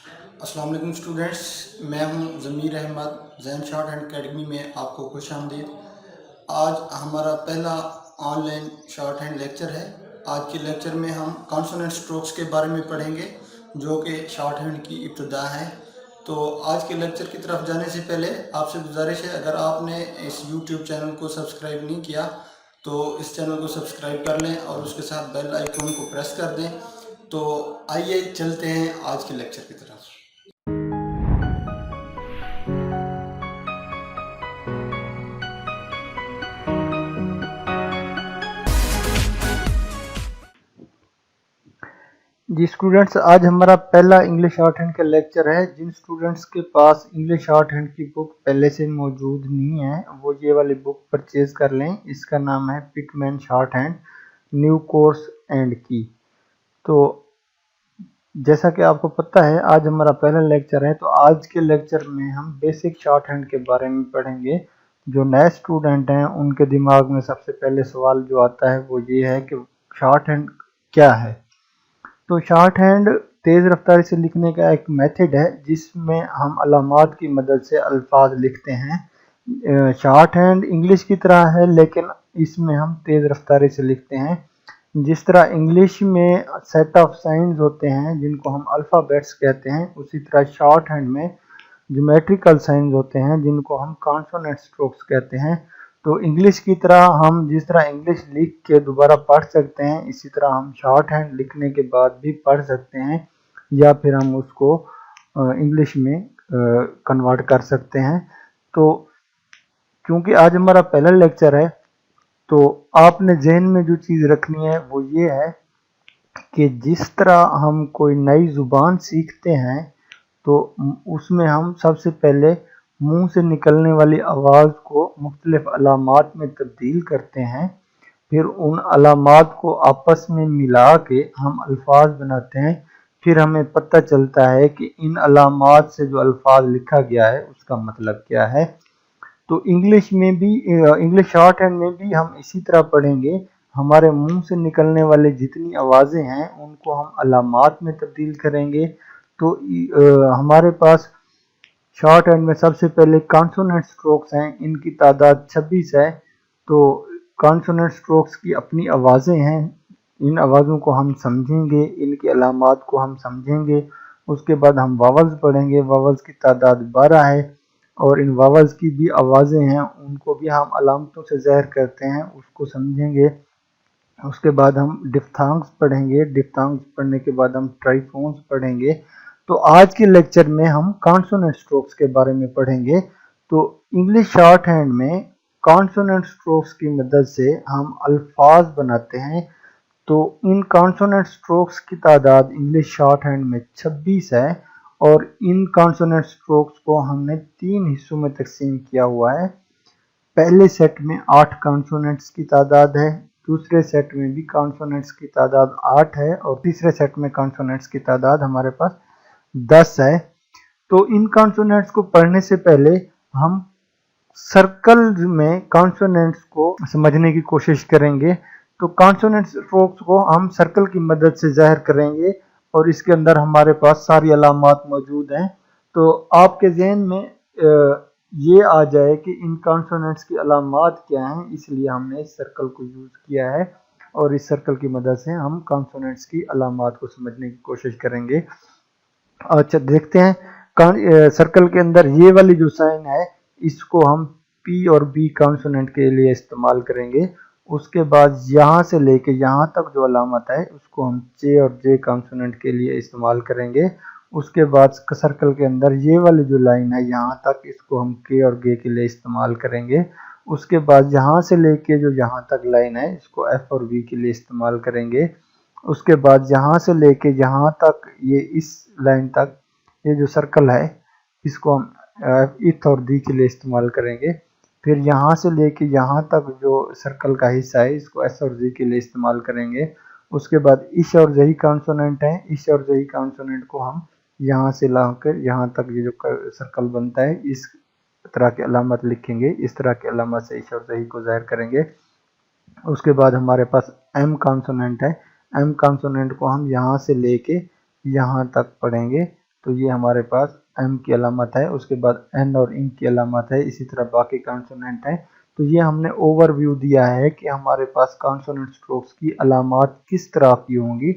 अस्सलाम वालेकुम स्टूडेंट्स, मैं हूं Zameer Ahmed. Jain shorthand academy में आपको खुश आमदीद। आज हमारा पहला ऑनलाइन शॉर्ट हैंड लेक्चर है। आज के लेक्चर में हम कॉन्सोनेंट स्ट्रोक्स के बारे में पढ़ेंगे, जो कि शॉर्ट हैंड की इब्तिदा है। तो आज के लेक्चर की तरफ जाने से पहले आपसे गुजारिश है, अगर आपने इस यूट्यूब चैनल को सब्सक्राइब नहीं किया तो इस चैनल को सब्सक्राइब कर लें और उसके साथ बेल आइकन को प्रेस कर दें। तो आइए चलते हैं आज के लेक्चर की तरफ। जी स्टूडेंट्स, आज हमारा पहला इंग्लिश शॉर्ट हैंड का लेक्चर है। जिन स्टूडेंट्स के पास इंग्लिश शॉर्ट हैंड की बुक पहले से मौजूद नहीं है वो ये वाली बुक परचेज कर लें। इसका नाम है Pitman short hand new course and की। तो जैसा कि आपको पता है आज हमारा पहला लेक्चर है, तो आज के लेक्चर में हम बेसिक शॉर्ट हैंड के बारे में पढ़ेंगे। जो नए स्टूडेंट हैं उनके दिमाग में सबसे पहले सवाल जो आता है वो ये है कि शॉर्ट हैंड क्या है। तो शॉर्ट हैंड तेज़ रफ्तारी से लिखने का एक मेथड है जिसमें हम अलामात की मदद से अल्फाज लिखते हैं। शॉर्ट हैंड इंग्लिश की तरह है लेकिन इसमें हम तेज़ रफ्तारी से लिखते हैं। जिस तरह इंग्लिश में सेट ऑफ साइंस होते हैं जिनको हम अल्फ़ाबेट्स कहते हैं, उसी तरह शॉर्ट हैंड में ज्योमेट्रिकल साइंस होते हैं जिनको हम कॉन्सोनेंट स्ट्रोक्स कहते हैं। तो इंग्लिश की तरह हम जिस तरह इंग्लिश लिख के दोबारा पढ़ सकते हैं, इसी तरह हम शॉर्ट हैंड लिखने के बाद भी पढ़ सकते हैं या फिर हम उसको इंग्लिश में कन्वर्ट कर सकते हैं। तो क्योंकि आज हमारा पहला लेक्चर है तो आपने जहन में जो चीज़ रखनी है वो ये है कि जिस तरह हम कोई नई ज़ुबान सीखते हैं तो उसमें हम सबसे पहले मुंह से निकलने वाली आवाज़ को मुख्तलिफ अलामात में तब्दील करते हैं। फिर उन अलामात को आपस में मिला के हम अल्फाज बनाते हैं। फिर हमें पता चलता है कि इन अलामात से जो अल्फाज लिखा गया है उसका मतलब क्या है। तो इंग्लिश में भी इंग्लिश शॉर्ट हैंड में भी हम इसी तरह पढ़ेंगे। हमारे मुंह से निकलने वाले जितनी आवाज़ें हैं उनको हम अलामात में तब्दील करेंगे। तो हमारे पास शॉर्ट हैंड में सबसे पहले कॉन्सोनेंट स्ट्रोक्स हैं, इनकी तादाद 26 है। तो कॉन्सोनेंट स्ट्रोक्स की अपनी आवाज़ें हैं, इन आवाज़ों को हम समझेंगे, इनकी अलामात को हम समझेंगे। उसके बाद हम वावल्स पढ़ेंगे, वावल्स की तादाद 12 है और इन वावल्स की भी आवाज़ें हैं, उनको भी हम अलामतों से ज़ाहिर करते हैं, उसको समझेंगे। उसके बाद हम डिफ्थांग्स पढ़ेंगे, डिफ्थांग्स पढ़ने के बाद हम ट्राइफोन्स पढ़ेंगे। तो आज के लेक्चर में हम कॉन्सोनेंट स्ट्रोक्स के बारे में पढ़ेंगे। तो इंग्लिश शॉर्ट हैंड में कॉन्सोनेंट स्ट्रोक्स की मदद से हम अल्फाज बनाते हैं। तो इन कॉन्सोनेंट स्ट्रोक्स की तादाद इंग्लिश शॉर्ट हैंड में 26 है और इन कॉन्सोनेंट स्ट्रोक्स को हमने 3 हिस्सों में तकसीम किया हुआ है। पहले सेट में 8 कॉन्सोनेंट्स की तादाद है, दूसरे सेट में भी कॉन्सोनेंट्स की तादाद 8 है और तीसरे सेट में कॉन्सोनेंट्स की तादाद हमारे पास 10 है। तो इन कॉन्सोनेंट्स को पढ़ने से पहले हम सर्कल में कॉन्सोनेंट्स को समझने की कोशिश करेंगे। तो कॉन्सोनेंट स्ट्रोक्स को हम सर्कल की मदद से जाहिर करेंगे और इसके अंदर हमारे पास सारी अलामात मौजूद हैं। तो आपके जहन में ये आ जाए कि इन कॉन्सोनेंट्स की अलामात क्या हैं, इसलिए हमने इस सर्कल को यूज़ किया है और इस सर्कल की मदद से हम कॉन्सोनेंट्स की अलामात को समझने की कोशिश करेंगे। अच्छा देखते हैं, सर्कल के अंदर ये वाली जो साइन है इसको हम पी और बी कॉन्सोनेंट के लिए इस्तेमाल करेंगे। उसके बाद यहाँ से लेके यहाँ तक जो अलामत है उसको हम जे और जे कॉन्सोनेंट के लिए इस्तेमाल करेंगे। उसके बाद सर्कल के अंदर ये वाली जो लाइन है यहाँ तक, इसको हम के और गे के लिए इस्तेमाल करेंगे। उसके बाद यहाँ से लेके जो यहाँ तक लाइन है इसको एफ और वी के लिए इस्तेमाल करेंगे। उसके बाद यहाँ से लेके यहाँ तक, ये इस लाइन तक, ये जो सर्कल है इसको हम इथ और दी के लिए इस्तेमाल करेंगे। फिर यहाँ से लेके यहाँ तक जो सर्कल का हिस्सा है इसको एस और जी के लिए इस्तेमाल करेंगे। उसके बाद इश और जही कॉन्सोनेंट है, इश और जही कॉन्सोनेंट को हम यहाँ से लाकर यहाँ तक ये जो सर्कल बनता है इस तरह की अलामत लिखेंगे, इस तरह की अलामत से इश और जही को जाहिर करेंगे। उसके बाद हमारे पास एम कॉन्सोनेंट है, एम कॉन्सोनेंट को हम यहाँ से लेके यहाँ तक पढ़ेंगे तो ये हमारे पास एम की अलामत है, उसके बाद एन और इन की अलामत है, इसी तरह बाकी कॉन्सोनेंट है। तो ये हमने ओवरव्यू दिया है कि हमारे पास कॉन्सोनेंट स्ट्रोक्स की अलामत किस तरह की होंगी।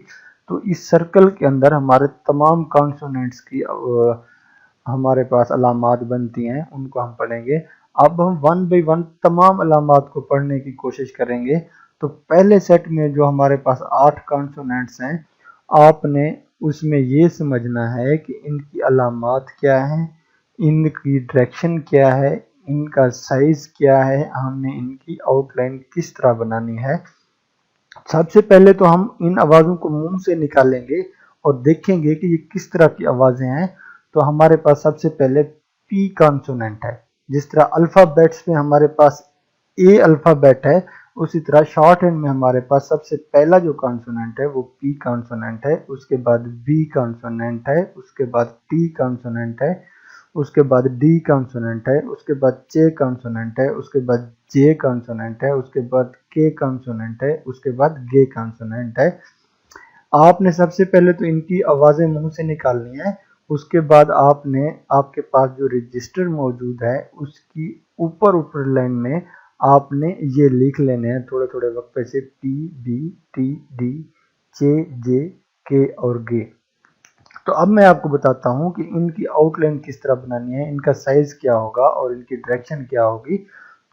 तो इस सर्कल के अंदर हमारे तमाम कॉन्सोनेंट्स की हमारे पास अलामत बनती हैं, उनको हम पढ़ेंगे। अब हम वन बाई वन तमाम अलामत को पढ़ने की कोशिश करेंगे। तो पहले सेट में जो हमारे पास 8 कॉन्सोनेंट्स हैं, आपने उसमें ये समझना है कि इनकी अलामत क्या है, इनकी डायरेक्शन क्या है, इनका साइज क्या है, हमने इनकी आउटलाइन किस तरह बनानी है। सबसे पहले तो हम इन आवाज़ों को मुंह से निकालेंगे और देखेंगे कि ये किस तरह की आवाज़ें हैं। तो हमारे पास सबसे पहले पी कॉन्सोनेंट है। जिस तरह अल्फ़ाबेट्स में हमारे पास ए अल्फ़ाबेट है, उसी तरह शॉर्ट हैंड में हमारे पास सबसे पहला जो कॉन्सोनेंट है वो पी कॉन्सोनेंट है, उसके बाद बी कॉन्सोनेंट है, उसके बाद टी कॉन्सोनेंट है, उसके बाद डी कॉन्सोनेंट है, उसके बाद चे कॉन्सोनेंट है, उसके बाद जे कॉन्सोनेंट है, उसके बाद के कॉन्सोनेंट है, उसके बाद गे कॉन्सोनेंट है। आपने सबसे पहले तो इनकी आवाज़ें मुंह से निकालनी है। उसके बाद आपने आपके पास जो रजिस्टर मौजूद है उसकी ऊपर लाइन में आपने ये लिख लेने हैं थोड़े थोड़े वक्त से पी बी टी डी चे जे के और गे। तो अब मैं आपको बताता हूँ कि इनकी आउटलाइन किस तरह बनानी है, इनका साइज क्या होगा और इनकी डायरेक्शन क्या होगी।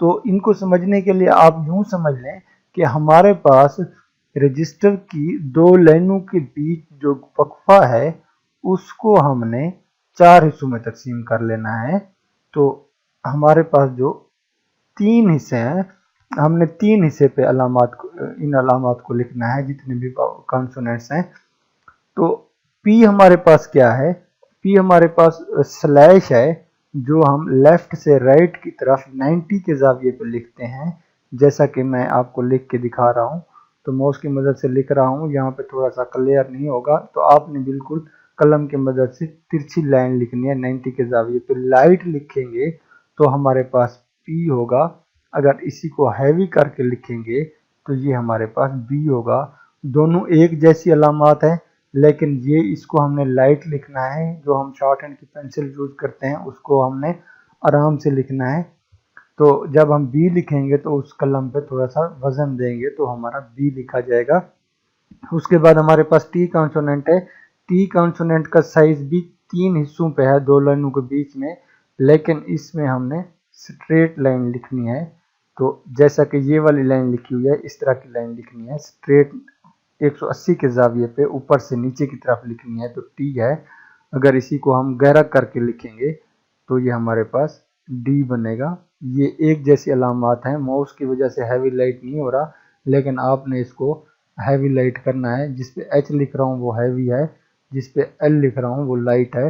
तो इनको समझने के लिए आप यूं समझ लें कि हमारे पास रजिस्टर की दो लाइनों के बीच जो वक्फा है उसको हमने 4 हिस्सों में तकसीम कर लेना है। तो हमारे पास जो 3 हिस्से हैं, हमने 3 हिस्से पे इन अलामत को लिखना है जितने भी कॉन्सोनेंट्स हैं। तो P हमारे पास क्या है, P हमारे पास स्लैश है जो हम लेफ्ट से राइट की तरफ 90 के जाविये पे लिखते हैं। जैसा कि मैं आपको लिख के दिखा रहा हूँ, तो माउस की मदद से लिख रहा हूँ, यहाँ पे थोड़ा सा क्लियर नहीं होगा तो आपने बिल्कुल कलम की मदद से तिरछी लाइन लिखनी है 90 के जाविये पे। लाइट लिखेंगे तो हमारे पास P होगा, अगर इसी को हैवी करके लिखेंगे तो ये हमारे पास B होगा। दोनों एक जैसी अलामत है, लेकिन ये इसको हमने लाइट लिखना है, जो हम शॉर्ट हैंड की पेंसिल यूज करते हैं उसको हमने आराम से लिखना है। तो जब हम बी लिखेंगे तो उस कलम पे थोड़ा सा वजन देंगे तो हमारा बी लिखा जाएगा। उसके बाद हमारे पास टी कॉन्सोनेंट है। टी कॉन्सोनेंट का साइज भी 3 हिस्सों पे है, दो लाइनों के बीच में, लेकिन इसमें हमने स्ट्रेट लाइन लिखनी है। तो जैसा कि ये वाली लाइन लिखी हुई है, इस तरह की लाइन लिखनी है, स्ट्रेट 180 के जाविये पे ऊपर से नीचे की तरफ लिखनी है, तो टी है। अगर इसी को हम गहरा करके लिखेंगे तो ये हमारे पास डी बनेगा। ये एक जैसी अलामत हैं, माउस की वजह से हैवी लाइट नहीं हो रहा, लेकिन आपने इसको हैवी लाइट करना है। जिस पे एच लिख रहा हूँ वो हैवी है, जिस पे एल लिख रहा हूँ वो लाइट है।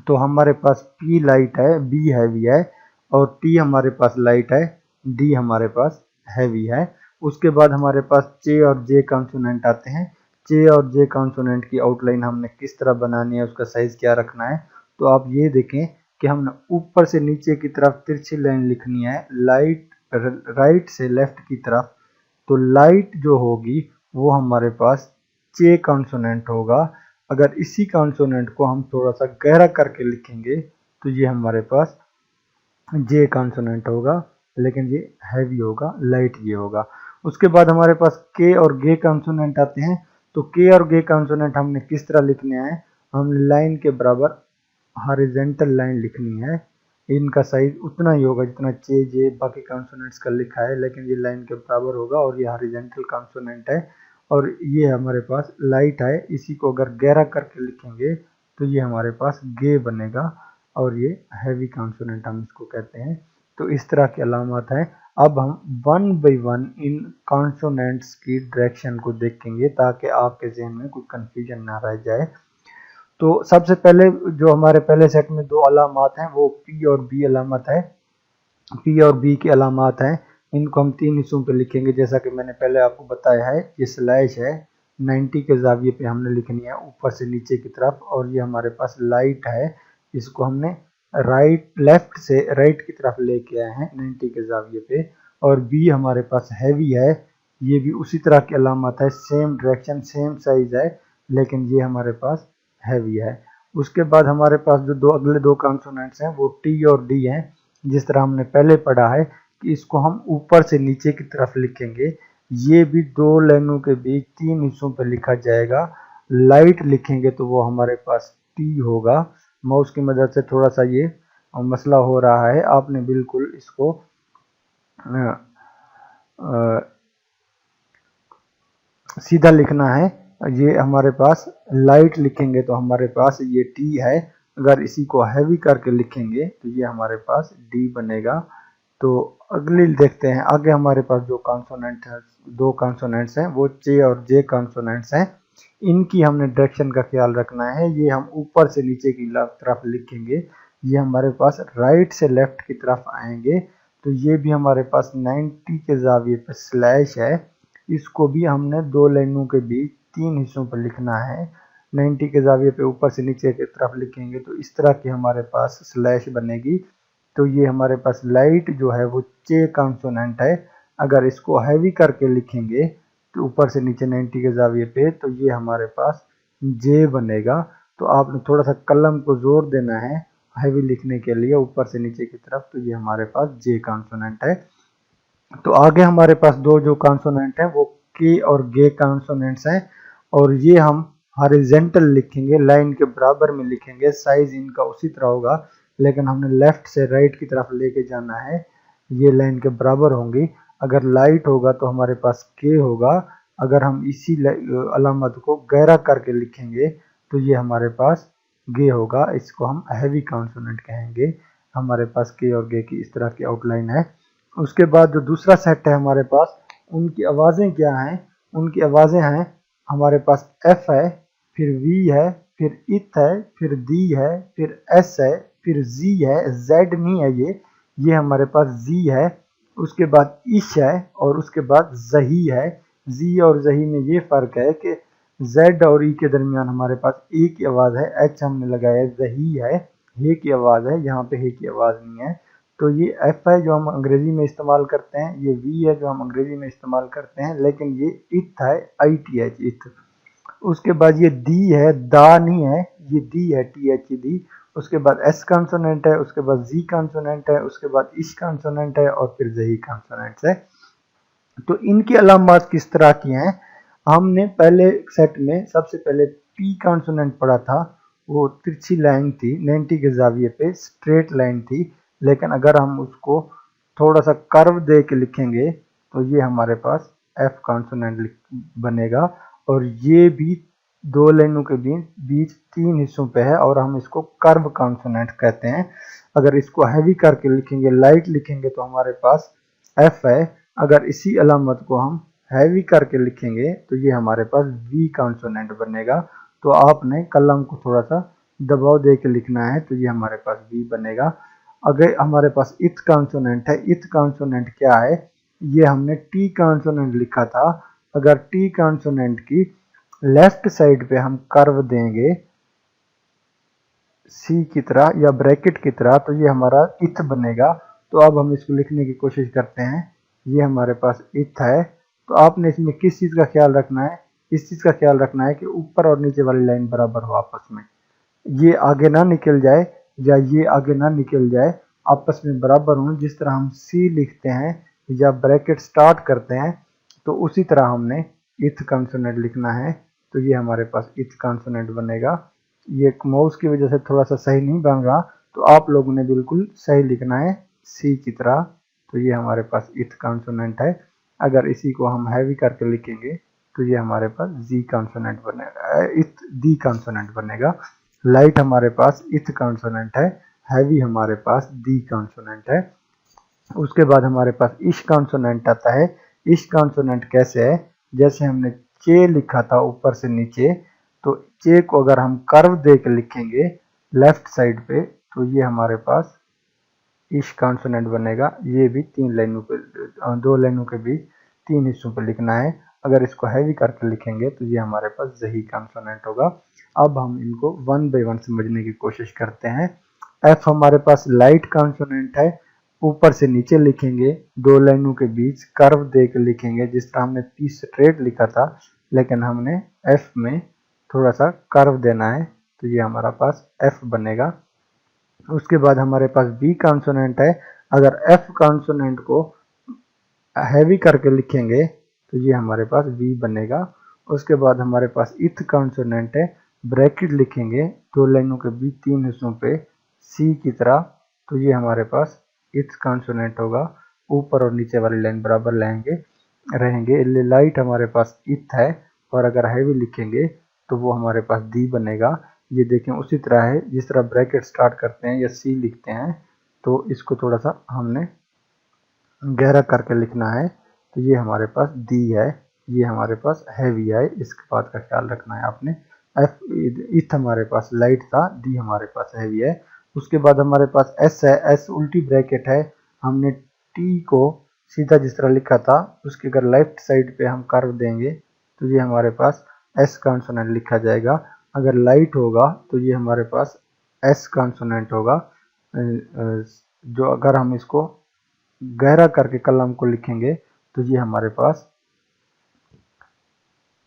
तो हमारे पास पी लाइट है, बी हैवी है, और टी हमारे पास लाइट है, डी हमारे पास हैवी है। उसके बाद हमारे पास चे और जे कॉन्सोनेंट आते हैं। चे और जे कॉन्सोनेंट की आउटलाइन हमने किस तरह बनानी है, उसका साइज क्या रखना है। तो आप ये देखें कि हमने ऊपर से नीचे की तरफ तिरछी लाइन लिखनी है, लाइट राइट से लेफ्ट की तरफ। तो लाइट जो होगी वो हमारे पास चे कॉन्सोनेंट होगा। अगर इसी कॉन्सोनेंट को हम थोड़ा सा गहरा करके लिखेंगे तो ये हमारे पास जे कॉन्सोनेंट होगा, लेकिन ये हैवी होगा, लाइट ये होगा। उसके बाद हमारे पास के और गे कॉन्सोनेंट आते हैं। तो के और गे कॉन्सोनेंट हमने किस तरह लिखने हैं, हमने लाइन के बराबर हॉरिजॉन्टल लाइन लिखनी है। इनका साइज उतना ही होगा जितना चे जे बाकी कॉन्सोनेंट्स का लिखा है, लेकिन ये लाइन के बराबर होगा और ये हॉरिजॉन्टल कॉन्सोनेंट है और ये हमारे पास लाइट है। इसी को अगर गहरा करके लिखेंगे तो ये हमारे पास गे बनेगा और ये हैवी कॉन्सोनेंट हम इसको कहते हैं। तो इस तरह की अलामत है। अब हम one by one in consonants की डायरेक्शन को देखेंगे ताकि आपके जहन में कोई कंफ्यूजन ना रह जाए। तो सबसे पहले जो हमारे पहले सेट में दो अलामत हैं वो पी और बी अलामत है। पी और बी की अलामत हैं, इनको हम 3 हिस्सों पे लिखेंगे जैसा कि मैंने पहले आपको बताया है। ये स्लैश है, 90 के जाविये पे हमने लिखनी है ऊपर से नीचे की तरफ, और ये हमारे पास लाइट है, इसको हमने लेफ्ट से राइट की तरफ लेके आए हैं 90 के जाविये पे। और बी हमारे पास हैवी है, ये भी उसी तरह की अलामत है, सेम डायरेक्शन सेम साइज है, लेकिन ये हमारे पास हैवी है। उसके बाद हमारे पास जो अगले दो कॉन्सोनेंट्स हैं वो टी और डी हैं। जिस तरह हमने पहले पढ़ा है कि इसको हम ऊपर से नीचे की तरफ लिखेंगे। ये भी दो लाइनों के बीच तीन हिस्सों पर लिखा जाएगा। लाइट लिखेंगे तो वो हमारे पास टी होगा। माउस की मदद से थोड़ा सा ये मसला हो रहा है, आपने बिल्कुल इसको सीधा लिखना है। ये हमारे पास लाइट लिखेंगे तो हमारे पास ये टी है। अगर इसी को हैवी करके लिखेंगे तो ये हमारे पास डी बनेगा। तो अगली देखते हैं, आगे हमारे पास जो कॉन्सोनेंट है, दो कॉन्सोनेंट्स हैं वो चे और जे कॉन्सोनेंट्स हैं। इनकी हमने डायरेक्शन का ख्याल रखना है। ये हम ऊपर से नीचे की तरफ लिखेंगे, ये हमारे पास राइट से लेफ्ट की तरफ आएंगे। तो ये भी हमारे पास 90 के जाविये पे स्लैश है। इसको भी हमने दो लाइनों के बीच तीन हिस्सों पर लिखना है। 90 के जाविये पे ऊपर से नीचे की तरफ लिखेंगे तो इस तरह की हमारे पास स्लैश बनेगी। तो ये हमारे पास लाइट जो है वो चे कॉन्सोनेंट है। अगर इसको हैवी करके लिखेंगे तो ऊपर से नीचे 90 के जाविये पे, तो ये हमारे पास जे बनेगा। तो आपने थोड़ा सा कलम को जोर देना है हैवी लिखने के लिए ऊपर से नीचे की तरफ। तो ये हमारे पास जे कॉन्सोनेंट है। तो आगे हमारे पास दो जो कॉन्सोनेंट हैं वो के और गे कॉन्सोनेंट्स हैं, और ये हम हॉरिजॉन्टल लिखेंगे, लाइन के बराबर में लिखेंगे। साइज इनका उसी तरह होगा, लेकिन हमने लेफ्ट से राइट की तरफ लेके जाना है। ये लाइन के बराबर होंगी। अगर लाइट होगा तो हमारे पास के होगा। अगर हम इसी अलामत को गहरा करके लिखेंगे तो ये हमारे पास गे होगा। इसको हम हैवी कॉन्सोनेंट कहेंगे। हमारे पास के और गे की इस तरह की आउटलाइन है। उसके बाद जो दूसरा सेट है हमारे पास, उनकी आवाज़ें क्या हैं? उनकी आवाज़ें हैं हमारे पास एफ है, फिर वी है, फिर इथ है, फिर दी है, फिर एस है, फिर जी है। जेड नहीं है ये हमारे पास जी है। उसके बाद इश है और उसके बाद जही है। जी और जही में ये फ़र्क है कि जेड और ई के दरमियान हमारे पास ए की आवाज़ है, एच हमने लगाया है, जही है, हे की आवाज़ है, यहाँ पे हे की आवाज़ नहीं है। तो ये एफ है जो हम अंग्रेजी में इस्तेमाल करते हैं, ये वी है जो हम अंग्रेजी में इस्तेमाल करते हैं, लेकिन ये इथ है, आई टी एच इथ। उसके बाद ये दी है, दा नहीं है, ये दी है, टी एच दी। उसके बाद एस कॉन्सोनेंट है, उसके बाद जी कॉन्सोनेंट है, उसके बाद इश कॉन्सोनेंट है और फिर जही कॉन्सोनेंट्स है। तो इनकी अलामत किस तरह की हैं? हमने पहले सेट में सबसे पहले पी कॉन्सोनेंट पढ़ा था। वो तिरछी लाइन थी, 90 के जाविये पे स्ट्रेट लाइन थी। लेकिन अगर हम उसको थोड़ा सा कर्व दे के लिखेंगे तो ये हमारे पास एफ कॉन्सोनेंट बनेगा। और ये भी दो लाइनों के बीच तीन हिस्सों पे है और हम इसको कर्व कॉन्सोनेंट कहते हैं। अगर इसको हैवी करके लिखेंगे, लाइट लिखेंगे तो हमारे पास एफ है। अगर इसी अलामत को हम हैवी करके लिखेंगे तो ये हमारे पास वी कॉन्सोनेंट बनेगा। तो आपने कलम को थोड़ा सा दबाव दे के लिखना है तो ये हमारे पास वी बनेगा। अगर हमारे पास इथ कॉन्सोनेंट है, इथ कॉन्सोनेंट क्या है? ये हमने टी कॉन्सोनेंट लिखा था। अगर टी कॉन्सोनेंट की लेफ्ट साइड पे हम कर्व देंगे सी की तरह या ब्रैकेट की तरह तो ये हमारा इथ बनेगा। तो अब हम इसको लिखने की कोशिश करते हैं। ये हमारे पास इथ है। तो आपने इसमें किस चीज़ का ख्याल रखना है? इस चीज़ का ख्याल रखना है कि ऊपर और नीचे वाली लाइन बराबर हो आपस में, ये आगे ना निकल जाए या ये आगे ना निकल जाए, आपस में बराबर हों। जिस तरह हम सी लिखते हैं या ब्रैकेट स्टार्ट करते हैं तो उसी तरह हमने इथ कॉन्सोनेंट लिखना है। तो ये हमारे पास इथ कॉन्सोनेंट बनेगा। ये माउस की वजह से थोड़ा सा सही नहीं बन रहा, तो आप लोगों ने बिल्कुल सही लिखना है सी की तरह। तो ये हमारे पास इथ कॉन्सोनेंट है। अगर इसी को हम हैवी करके लिखेंगे तो ये हमारे पास जी कॉन्सोनेंट बनेगा, इथ दी कॉन्सोनेंट बनेगा। लाइट हमारे पास इथ कॉन्सोनेंट है, हैवी हमारे पास दी कॉन्सोनेंट है। उसके बाद हमारे पास इश कॉन्सोनेंट आता है। इश कॉन्सोनेंट कैसे है? जैसे हमने चे लिखा था ऊपर से नीचे, तो चे को अगर हम कर्व दे के लिखेंगे लेफ्ट साइड पे तो ये हमारे पास इश कॉन्सोनेंट बनेगा। ये भी तीन लाइनों पे, दो लाइनों के बीच तीन हिस्सों पे लिखना है। अगर इसको हैवी करके लिखेंगे तो ये हमारे पास जही कॉन्सोनेंट होगा। अब हम इनको वन बाय वन समझने की कोशिश करते हैं। एफ हमारे पास लाइट कॉन्सोनेंट है। ऊपर से नीचे लिखेंगे, दो लाइनों के बीच कर्व दे के लिखेंगे। जिस तरह हमने पी स्ट्रेट लिखा था, लेकिन हमने एफ में थोड़ा सा कर्व देना है तो ये हमारा पास एफ बनेगा। उसके बाद हमारे पास बी कॉन्सोनेंट है। अगर एफ कॉन्सोनेंट को हैवी करके लिखेंगे तो ये हमारे पास वी बनेगा। उसके बाद हमारे पास इथ कॉन्सोनेंट है, ब्रैकेट लिखेंगे दो लाइनों के बीच तीन हिस्सों पे सी की तरह, तो ये हमारे पास इथ कॉन्सोनेंट होगा। ऊपर और नीचे वाली लाइन बराबर रहेंगे। लाइट हमारे पास इथ है, और अगर हैवी लिखेंगे तो वो हमारे पास दी बनेगा। ये देखें उसी तरह है जिस तरह ब्रैकेट स्टार्ट करते हैं या सी लिखते हैं, तो इसको थोड़ा सा हमने गहरा करके लिखना है। तो ये हमारे पास दी है, ये हमारे पास हैवी है, इसके बात का ख्याल रखना है आपने। एफ इथ हमारे पास लाइट था, डी हमारे पास हैवी है। उसके बाद हमारे पास एस है, एस उल्टी ब्रैकेट है। हमने टी को सीधा जिस तरह लिखा था उसके अगर लेफ्ट साइड पे हम कर्व देंगे तो ये हमारे पास एस कॉन्सोनेंट लिखा जाएगा। अगर लाइट होगा तो ये हमारे पास एस कॉन्सोनेंट होगा। जो अगर हम इसको गहरा करके कलम को लिखेंगे तो ये हमारे पास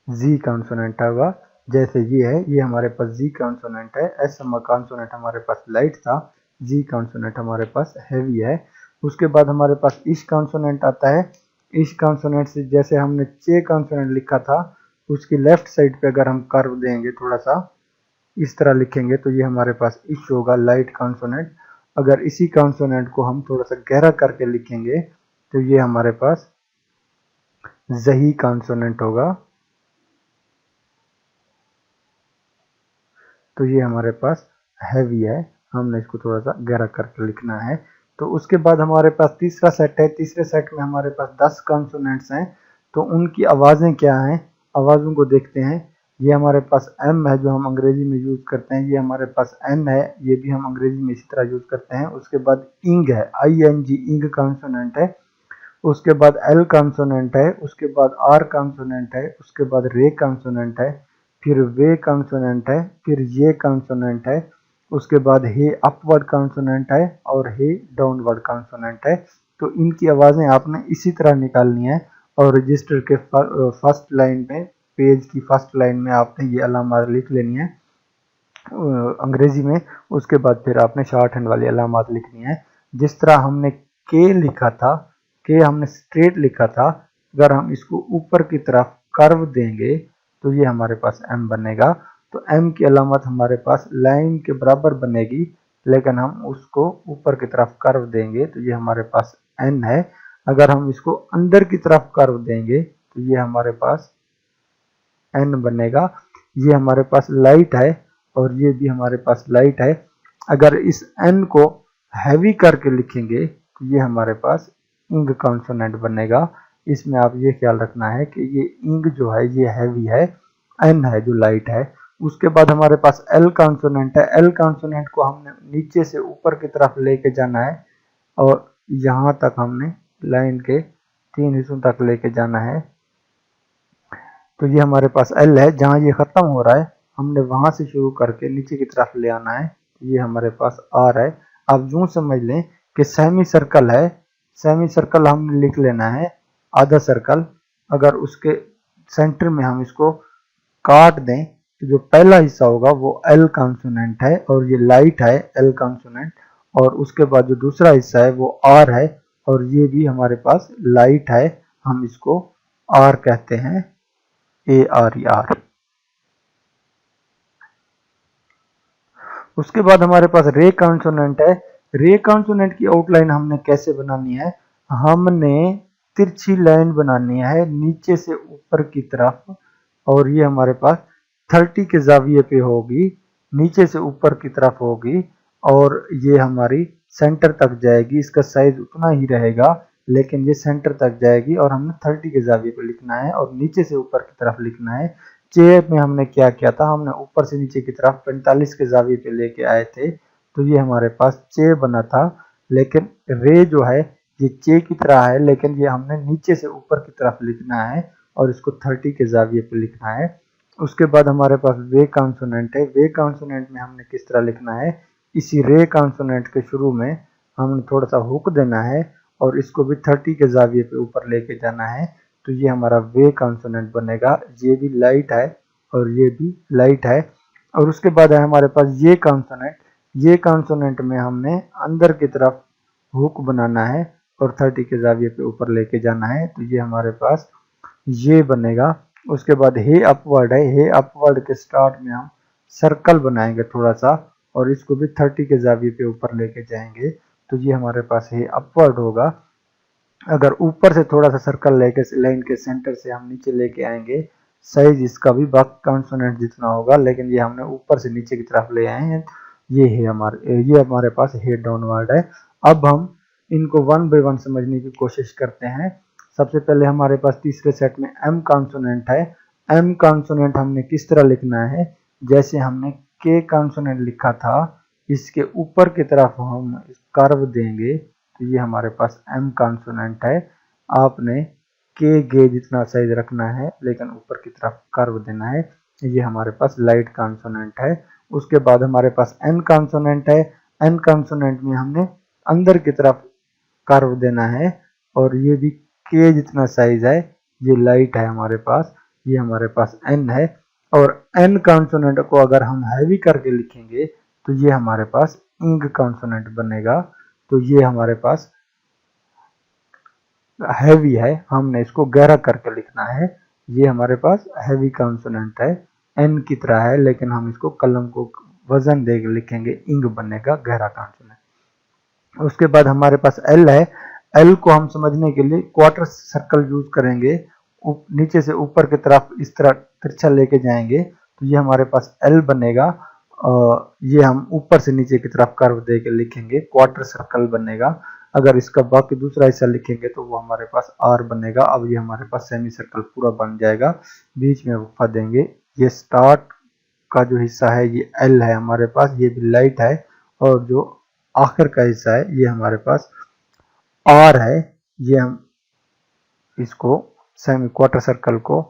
जी कॉन्सोनेंट होगा। जैसे ये है, ये हमारे पास जी कॉन्सोनेंट है। एस कॉन्सोनेंट हमारे पास लाइट था, जी कॉन्सोनेंट हमारे पास हैवी है। उसके बाद हमारे पास इश कॉन्सोनेंट आता है। इश कॉन्सोनेंट से जैसे हमने चे कॉन्सोनेंट लिखा था, उसकी लेफ्ट साइड पे अगर हम कर्व देंगे थोड़ा सा इस तरह लिखेंगे तो ये हमारे पास इश होगा, लाइट कॉन्सोनेंट। अगर इसी कॉन्सोनेंट को हम थोड़ा सा गहरा करके लिखेंगे तो ये हमारे पास जही कॉन्सोनेंट होगा। तो ये हमारे पास हैवी है, हमने इसको थोड़ा सा गहरा करके लिखना है। तो उसके बाद हमारे पास तीसरा सेट है। तीसरे सेट में हमारे पास 10 कॉन्सोनेंट्स हैं। तो उनकी आवाज़ें क्या हैं, आवाज़ों को देखते हैं। ये हमारे पास एम है जो हम अंग्रेजी में यूज़ करते हैं, ये हमारे पास एन है, ये भी हम अंग्रेजी में इसी तरह यूज़ करते हैं। उसके बाद इंग है, आई एन जी, इंग कॉन्सोनेंट है। उसके बाद एल कॉन्सोनेंट है। उसके बाद आर कॉन्सोनेंट है। उसके बाद रे कॉन्सोनेंट है। फिर वे कॉन्सोनेंट है। फिर ये कॉन्सोनेंट है। उसके बाद हे अपवर्ड कॉन्सोनेंट है और हे डाउनवर्ड कॉन्सोनेंट है। तो इनकी आवाज़ें आपने इसी तरह निकालनी है, और रजिस्टर के फर्स्ट लाइन में, पेज की फर्स्ट लाइन में आपने ये अलामात लिख लेनी है अंग्रेजी में। उसके बाद फिर आपने शॉर्ट हैंड वाली अलामात लिखनी है। जिस तरह हमने के लिखा था, के हमने स्ट्रेट लिखा था, अगर हम इसको ऊपर की तरफ कर्व देंगे तो ये हमारे पास एम बनेगा। तो एम की अलामत हमारे पास लाइन के बराबर बनेगी, लेकिन हम उसको ऊपर की तरफ कर्व देंगे तो ये हमारे पास एन है। अगर हम इसको अंदर की तरफ कर्व देंगे तो ये हमारे पास एन बनेगा। ये हमारे पास लाइट है और ये भी हमारे पास लाइट है। अगर इस एन को हैवी करके लिखेंगे तो ये हमारे पास इंग कॉन्सोनेंट बनेगा। इसमें आप ये ख्याल रखना है कि ये इंग जो है ये हैवी है, एन है जो लाइट है। उसके बाद हमारे पास एल कॉन्सोनेंट है। एल कॉन्सोनेंट को हमने नीचे से ऊपर की तरफ लेके जाना है, और यहाँ तक हमने लाइन के 3 हिस्सों तक लेके जाना है। तो ये हमारे पास एल है, जहाँ ये ख़त्म हो रहा है हमने वहाँ से शुरू करके नीचे की तरफ ले आना है। ये हमारे पास आर है। आप यूँ समझ लें कि सेमी सर्कल है, सेमी सर्कल हमने लिख लेना है आधा सर्कल। अगर उसके सेंटर में हम इसको काट दें तो जो पहला हिस्सा होगा वो एल कॉन्सोनेंट है और ये लाइट है, एल कॉन्सोनेंट। और उसके बाद जो दूसरा हिस्सा है वो आर है और ये भी हमारे पास लाइट है, हम इसको आर कहते हैं, ए आर ई आर। उसके बाद हमारे पास रे कॉन्सोनेंट है। रे कॉन्सोनेंट की आउटलाइन हमने कैसे बनानी है, हमने तिरछी लाइन बनानी है नीचे से ऊपर की तरफ, और ये हमारे पास 30 के जाविये पे होगी, नीचे से ऊपर की तरफ होगी, और ये हमारी सेंटर तक जाएगी। इसका साइज उतना ही रहेगा लेकिन ये सेंटर तक जाएगी, और हमने 30 के जाविये पे लिखना है और नीचे से ऊपर की तरफ लिखना है। चे में हमने क्या किया था, हमने ऊपर से नीचे की तरफ 45 के जाविये पे लेके आए थे, तो ये हमारे पास चे बना था। लेकिन रे जो है ये चे की तरह है, लेकिन ये हमने नीचे से ऊपर की तरफ लिखना है और इसको 30 के जाविये पे लिखना है। उसके बाद हमारे पास वे कॉन्सोनेंट है। वे कॉन्सोनेंट में हमने किस तरह लिखना है, इसी रे कॉन्सोनेंट के शुरू में हमने थोड़ा सा हुक देना है और इसको भी 30 के जाविये पे ऊपर लेके जाना है। तो ये हमारा वे कॉन्सोनेंट बनेगा। ये भी लाइट है और ये भी लाइट है। और उसके बाद है हमारे पास ये कॉन्सोनेंट। ये कॉन्सोनेंट में हमने अंदर की तरफ हुक बनाना है और 30 के जाविये पे ऊपर लेके जाना है, तो ये हमारे पास ये बनेगा। उसके बाद हे अपवर्ड है, हे अपवर्ड के स्टार्ट में हम सर्कल बनाएंगे थोड़ा सा और इसको भी 30 के जाविये पे ऊपर लेके जाएंगे, तो ये हमारे पास हे अपवर्ड होगा। अगर ऊपर से थोड़ा सा सर्कल लेके लाइन के सेंटर से हम नीचे लेके आएंगे, साइज इसका भी बाकी कॉन्सोनेंट जितना होगा, लेकिन ये हमने ऊपर से नीचे की तरफ ले आए हैं। ये हमारे पास हे डाउनवर्ड है। अब हम इनको वन बाय वन समझने की कोशिश करते हैं। सबसे पहले हमारे पास तीसरे सेट में एम कॉन्सोनेंट है। एम कॉन्सोनेंट हमने किस तरह लिखना है, जैसे हमने के कॉन्सोनेंट लिखा था, इसके ऊपर की तरफ हम कर्व देंगे, तो ये हमारे पास एम कॉन्सोनेंट है। आपने के गे जितना साइज रखना है, लेकिन ऊपर की तरफ कर्व देना है। ये हमारे पास लाइट कॉन्सोनेंट है। उसके बाद हमारे पास एन कॉन्सोनेंट है। एन कॉन्सोनेंट में हमने अंदर की तरफ कर्व देना है और ये भी के जितना साइज है, ये लाइट है हमारे पास, ये हमारे पास एन है। और एन कॉन्सोनेंट को अगर हम हैवी करके लिखेंगे तो ये हमारे पास इंग कॉन्सोनेंट बनेगा। तो ये हमारे पास हैवी है, हमने इसको गहरा करके लिखना है। ये हमारे पास हैवी कॉन्सोनेंट है, एन की तरह है, लेकिन हम इसको कलम को वजन देकर लिखेंगे, इंग बनेगा गहरा कॉन्सोनेंट। उसके बाद हमारे पास एल है। एल को हम समझने के लिए क्वार्टर सर्कल यूज करेंगे। नीचे से ऊपर की तरफ इस तरह तिरछा लेके जाएंगे, तो ये हमारे पास एल बनेगा। ये हम ऊपर से नीचे की तरफ कर्व दे के लिखेंगे, क्वार्टर सर्कल बनेगा। अगर इसका बाकी दूसरा हिस्सा लिखेंगे तो वो हमारे पास आर बनेगा। अब ये हमारे पास सेमी सर्कल पूरा बन जाएगा। बीच में वक्फा देंगे। ये स्टार्ट का जो हिस्सा है ये एल है हमारे पास, ये भी लाइट है। और जो आखिर का हिस्सा है ये हमारे पास आर है। ये हम इसको सेमी क्वार्टर सर्कल को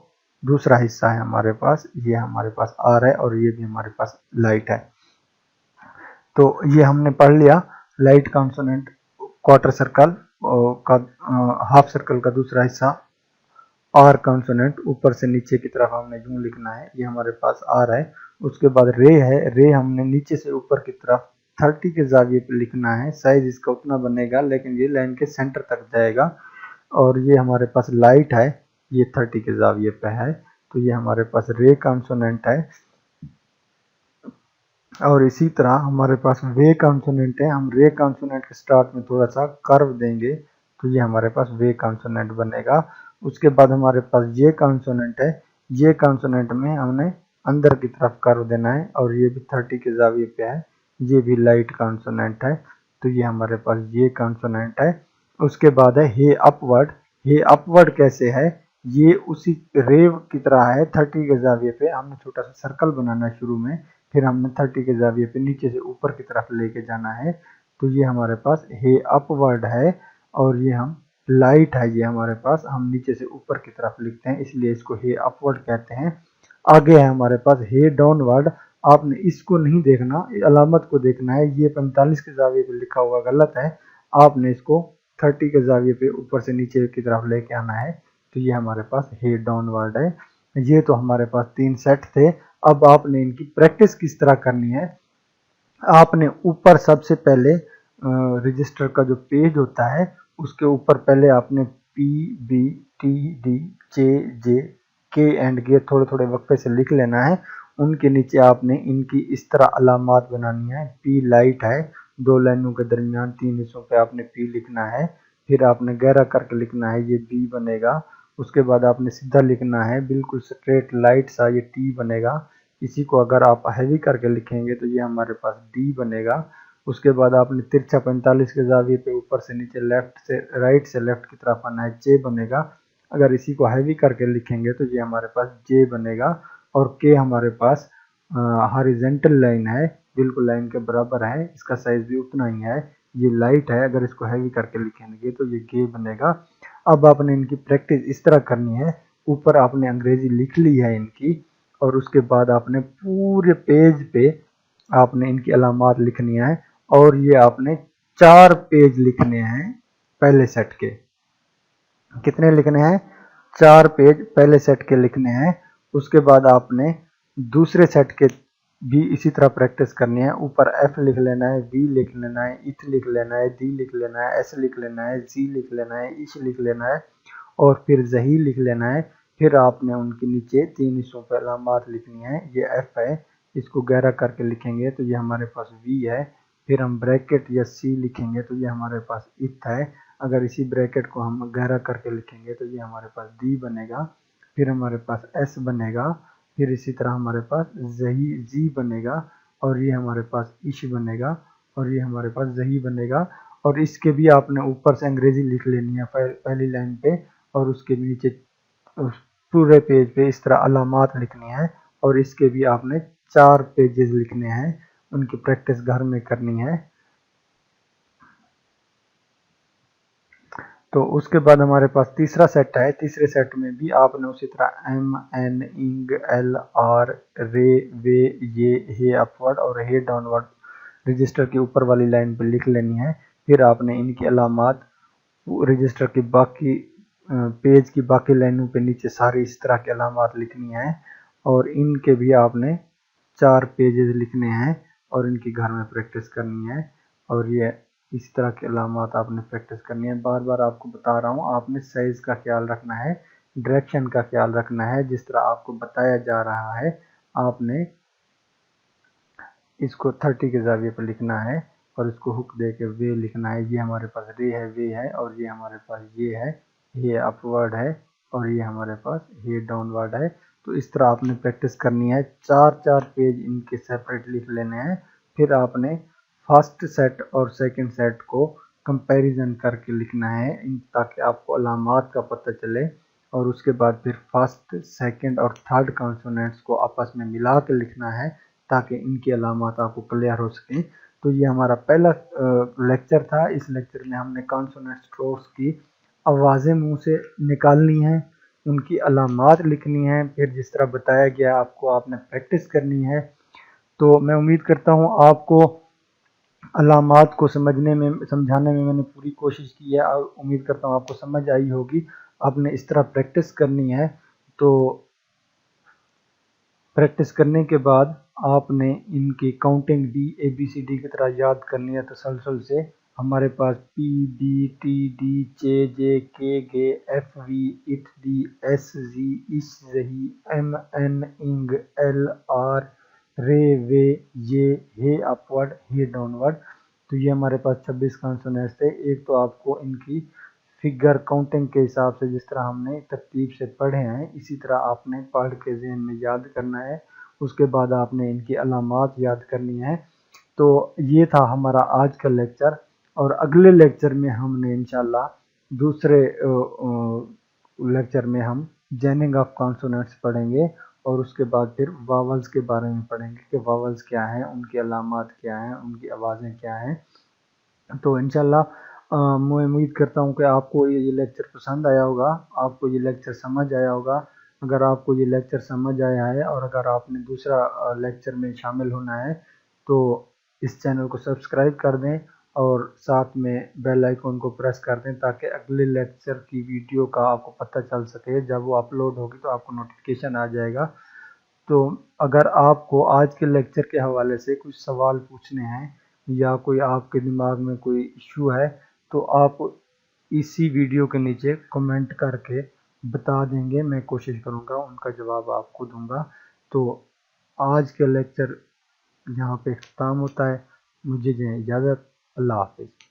दूसरा हिस्सा है हमारे पास, ये हमारे पास आर है और ये भी हमारे पास लाइट है। तो ये हमने पढ़ लिया लाइट कॉन्सोनेंट, क्वार्टर सर्कल का, हाफ सर्कल का दूसरा हिस्सा आर कॉन्सोनेंट, ऊपर से नीचे की तरफ हमने यूं लिखना है, ये हमारे पास आर है। उसके बाद रे है। रे हमने नीचे से ऊपर की तरफ 30 के जाविये पे लिखना है। साइज इसका उतना बनेगा, लेकिन ये लाइन के सेंटर तक जाएगा। और ये हमारे पास लाइट है, ये 30 के जाविये पे है, तो ये हमारे पास रे कॉन्सोनेंट है। और इसी तरह हमारे पास वे कॉन्सोनेंट है। हम रे कॉन्सोनेंट के स्टार्ट में थोड़ा सा कर्व देंगे, तो ये हमारे पास वे कॉन्सोनेंट बनेगा। उसके बाद हमारे पास ये कॉन्सोनेंट है। ये कॉन्सोनेंट में हमने अंदर की तरफ कर्व देना है और ये भी 30 के जाविये पे है, ये भी लाइट कॉन्सोनेंट है, तो ये हमारे पास ये कॉन्सोनेंट है। उसके बाद है हे अपवर्ड। हे अपवर्ड कैसे है, ये उसी रेव की तरह है। 30 के जाविये पे हमने छोटा सा सर्कल बनाना है शुरू में, फिर हमने 30 के जाविये पे नीचे से ऊपर की तरफ लेके जाना है, तो ये हमारे पास हे अपवर्ड है। और ये हम लाइट है, ये हमारे पास हम नीचे से ऊपर की तरफ लिखते हैं, इसलिए इसको हे अपवर्ड कहते हैं। आगे है हमारे पास हे डाउनवर्ड। आपने इसको नहीं देखना, अलामत को देखना है। ये 45 के जाविये पे लिखा हुआ गलत है, आपने इसको 30 के जाविये पे ऊपर से नीचे की तरफ लेके आना है, तो ये हमारे पास हे डाउनवर्ड है। ये तो हमारे पास 3 सेट थे। अब आपने इनकी प्रैक्टिस किस तरह करनी है, आपने ऊपर सबसे पहले रजिस्टर का जो पेज होता है उसके ऊपर पहले आपने P B T D J J K and के थोड़े थोड़े वक्फे से लिख लेना है। उनके नीचे आपने इनकी इस तरह अलामात बनानी है। पी लाइट है, 2 लाइनों के दरमियान 3 हिस्सों पे आपने पी लिखना है, फिर आपने गहरा करके लिखना है, ये बी बनेगा। उसके बाद आपने सीधा लिखना है बिल्कुल स्ट्रेट लाइट सा, ये टी बनेगा। इसी को अगर आप हैवी करके लिखेंगे तो ये हमारे पास डी बनेगा। उसके बाद आपने तिरछा 45 के जाविये पे ऊपर से नीचे लेफ्ट से राइट से लेफ्ट की तरफ आना है, जे बनेगा। अगर इसी को हैवी करके लिखेंगे तो ये हमारे पास जे बनेगा। और के हमारे पास हॉरिजॉन्टल लाइन है, बिल्कुल लाइन के बराबर है, इसका साइज भी उतना ही है। ये लाइट है, अगर इसको हैवी करके लिखेंगे तो ये गे बनेगा। अब आपने इनकी प्रैक्टिस इस तरह करनी है, ऊपर आपने अंग्रेजी लिख ली है इनकी, और उसके बाद आपने पूरे पेज पे आपने इनकी अलामात लिखनी है। और ये आपने 4 पेज लिखने हैं पहले सेट के। कितने लिखने हैं, 4 पेज पहले सेट के लिखने हैं। उसके बाद आपने दूसरे सेट के भी इसी तरह प्रैक्टिस करनी है। ऊपर एफ लिख लेना है, वी लिख लेना है, इथ लिख लेना है, दी लिख लेना है, एस लिख लेना है, जी लिख लेना है, इश लिख लेना है और फिर जही लिख लेना है। फिर आपने उनके नीचे 3 हिस्सों पर अलामात लिखनी है। ये एफ है, इसको गहरा करके लिखेंगे तो ये हमारे पास वी है। फिर हम ब्रैकेट या सी लिखेंगे तो ये हमारे पास इथ है। अगर इसी ब्रैकेट को हम गहरा करके लिखेंगे तो ये हमारे पास दी बनेगा। फिर हमारे पास एस बनेगा। फिर इसी तरह हमारे पास जही जी बनेगा और ये हमारे पास इश बनेगा और ये हमारे पास जही बनेगा। और इसके भी आपने ऊपर से अंग्रेजी लिख लेनी है पहली लाइन पे और उसके नीचे पूरे पेज पे इस तरह अलामात लिखनी है। और इसके भी आपने 4 पेजेस लिखने हैं, उनकी प्रैक्टिस घर में करनी है। तो उसके बाद हमारे पास तीसरा सेट है। तीसरे सेट में भी आपने उसी तरह एम, एन, इंग, एल, आर, रे, वे, ये, हे अपवर्ड और हे डाउनवर्ड रजिस्टर के ऊपर वाली लाइन पर लिख लेनी है। फिर आपने इनकी अलामात रजिस्टर की बाकी पेज की बाकी लाइनों पे नीचे सारी इस तरह की अलामात लिखनी है और इनके भी आपने 4 पेजेस लिखने हैं और इनकी घर में प्रैक्टिस करनी है। और ये इस तरह के अलामात आपने प्रैक्टिस करनी है। बार बार आपको बता रहा हूँ, आपने साइज का ख्याल रखना है, डायरेक्शन का ख्याल रखना है। जिस तरह आपको बताया जा रहा है आपने इसको 30 के जाविये पर लिखना है और इसको हुक दे के वे लिखना है। ये हमारे पास रे है, वे है और ये हमारे पास ये है, ये अपवर्ड है और ये हमारे पास ये डाउनवर्ड है। तो इस तरह आपने प्रैक्टिस करनी है। 4-4 पेज इनके सेपरेट लिख लेने हैं। फिर आपने फर्स्ट सेट और सेकंड सेट को कंपैरिजन करके लिखना है ताकि आपको अलामात का पता चले। और उसके बाद फिर फर्स्ट, सेकंड और थर्ड कॉन्सोनेंट्स को आपस में मिला के लिखना है ताकि इनकी अलामात आपको क्लियर हो सकें। तो ये हमारा पहला लेक्चर था। इस लेक्चर में हमने कॉन्सोनेंट स्ट्रोक्स की आवाज़ें मुंह से निकालनी है, उनकी अलामात लिखनी है, फिर जिस तरह बताया गया आपको आपने प्रैक्टिस करनी है। तो मैं उम्मीद करता हूँ आपको अलामात को समझाने में मैंने पूरी कोशिश की है और उम्मीद करता हूँ आपको समझ आई होगी। आपने इस तरह प्रैक्टिस करनी है। तो प्रैक्टिस करने के बाद आपने इनकी काउंटिंग भी ABCD की तरह याद करनी है तसलसल से। हमारे पास P, B, T, D, J, J, K, G, F, V, इथ, D, S, Z, इश, जही, M, N, इंग, L, R, रे, वे, ये, हे अपवर्ड, हे डाउनवर्ड। तो ये हमारे पास 26 कॉन्सोनेंट्स थे। एक तो आपको इनकी फिगर काउंटिंग के हिसाब से जिस तरह हमने तरतीब से पढ़े हैं इसी तरह आपने पढ़ के ज़हन में याद करना है। उसके बाद आपने इनकी अलामात याद करनी है। तो ये था हमारा आज का लेक्चर और अगले लेक्चर में हमने इंशाल्लाह दूसरे लेक्चर में हम जैनिंग ऑफ कॉन्सोनेंट्स पढ़ेंगे और उसके बाद फिर वावल्स के बारे में पढ़ेंगे कि वावल्स क्या हैं, उनकी अलामात क्या हैं, उनकी आवाज़ें क्या हैं। तो इंशाल्लाह मैं उम्मीद करता हूँ कि आपको ये लेक्चर पसंद आया होगा, आपको ये लेक्चर समझ आया होगा। अगर आपको ये लेक्चर समझ आया है और अगर आपने दूसरा लेक्चर में शामिल होना है तो इस चैनल को सब्सक्राइब कर दें और साथ में बेल आइकन को प्रेस कर दें ताकि अगले लेक्चर की वीडियो का आपको पता चल सके। जब वो अपलोड होगी तो आपको नोटिफिकेशन आ जाएगा। तो अगर आपको आज के लेक्चर के हवाले से कुछ सवाल पूछने हैं या कोई आपके दिमाग में कोई इशू है तो आप इसी वीडियो के नीचे कमेंट करके बता देंगे, मैं कोशिश करूंगा उनका जवाब आपको दूंगा। तो आज का लेक्चर यहाँ पे ख़त्म होता है। मुझे दें इजाज़त। अल्लाह हाफिज़।